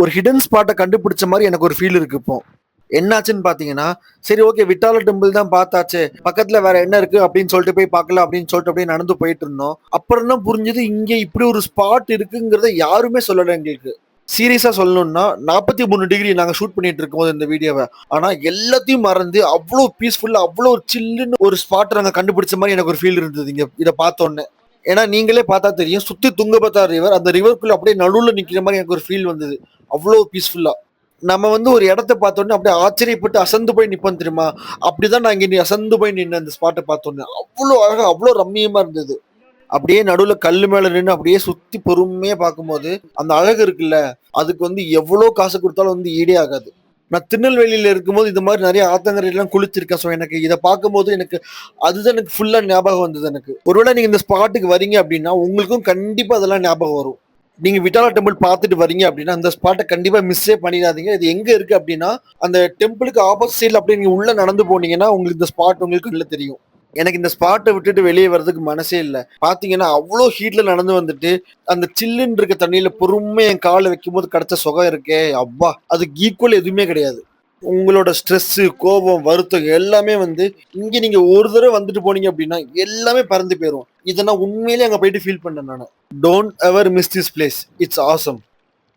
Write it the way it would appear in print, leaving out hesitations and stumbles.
ஒரு ஹிடன் ஸ்பாட்டை கண்டுபிடிச்ச மாதிரி எனக்கு ஒரு ஃபீல் இருக்கு இப்போ. என்னாச்சுன்னு பாத்தீங்கன்னா, சரி ஓகே விட்டால டெம்பிள் தான் பார்த்தாச்சே, பக்கத்துல வேற என்ன இருக்கு அப்படின்னு சொல்லிட்டு போய் பார்க்கலாம் அப்படின்னு சொல்லிட்டு அப்படியே நடந்து போயிட்டு இருந்தோம். அப்புறம் தான் புரிஞ்சது இங்க இப்படி ஒரு ஸ்பாட் இருக்குங்கிறத யாருமே சொல்லல எங்களுக்கு. சீரியஸா சொல்லணும்னா 43 டிகிரி நாங்க ஷூட் பண்ணிட்டு இருக்கும்போது இந்த வீடியோவை. ஆனா எல்லாத்தையும் மறந்து அவ்வளோ பீஸ்ஃபுல்லா அவ்வளோ சில்லுன்னு ஒரு ஸ்பாட் நாங்க கண்டுபிடிச்ச மாதிரி எனக்கு ஒரு ஃபீல் இருந்தது இங்க இதை பார்த்தோன்னே. ஏன்னா நீங்களே பார்த்தா தெரியும், சுத்தி துங்கபத்ரா ரிவர், அந்த ரிவருக்குள்ள அப்படியே நடுவுல நிக்கிற மாதிரி எனக்கு ஒரு ஃபீல் வந்தது. அவ்வளோ பீஸ்ஃபுல்லா நம்ம வந்து ஒரு இடத்த பார்த்தோன்னே அப்படியே ஆச்சரியப்பட்டு அசந்து போய் நிப்போம் தெரியுமா? அப்படிதான் நான் இங்க அசந்து போய் நின்ன அந்த ஸ்பாட்டை பார்த்தோன்னே. அவ்வளோ அழகா அவ்வளோ ரம்மியமா இருந்தது. அப்படியே நடுவுல கல்லு மேல நின்று அப்படியே சுத்தி பொறுமையா பார்க்கும்போது அந்த அழகு இருக்குல்ல, அதுக்கு வந்து எவ்வளவு காசு கொடுத்தாலும் வந்து ஈடே ஆகாது. நான் திருநெல்வேலியில இருக்கும்போது இது மாதிரி நிறைய ஆத்தங்கரையெல்லாம் குளிச்சிருக்கேன். ஸோ எனக்கு இதை பார்க்கும்போது எனக்கு அதுதான் எனக்கு ஃபுல்லா ஞாபகம் வந்தது எனக்கு. ஒருவேளை நீங்க இந்த ஸ்பாட்டுக்கு வரீங்க அப்படின்னா உங்களுக்கும் கண்டிப்பா அதெல்லாம் ஞாபகம் வரும். நீங்க விட்டாலா டெம்பிள் பார்த்துட்டு வரீங்க அப்படின்னா அந்த ஸ்பாட்டை கண்டிப்பா மிஸ்ஸே பண்ணிடாதீங்க. இது எங்க இருக்கு அப்படின்னா அந்த டெம்பிளுக்கு ஆப்போசிட் சைட்ல அப்படியே நீங்க உள்ள நடந்து போனீங்கன்னா உங்களுக்கு இந்த ஸ்பாட் உங்களுக்கு உள்ள தெரியும். எனக்கு இந்த ஸ்பாட்டை விட்டுட்டு வெளியே வர்றதுக்கு மனசே இல்லை. பாத்தீங்கன்னா அவ்வளோ ஹீட்ல நடந்து வந்துட்டு அந்த சில்லுன்னு இருக்க தண்ணியில பொறுமை என் காலை வைக்கும் போது கிடைச்ச சுகம் இருக்கே அப்பா, அதுக்கு ஈக்குவல் எதுவுமே கிடையாது. உங்களோட ஸ்ட்ரெஸ், கோபம், வருத்தம் எல்லாமே வந்து இங்க நீங்க ஒரு தடவை வந்துட்டு போனீங்க அப்படின்னா எல்லாமே பறந்து போயிடும். இதை நான் உண்மையிலேயே அங்க போயிட்டு ஃபீல் பண்ணேன் நான். Don't ever miss this place, it's awesome.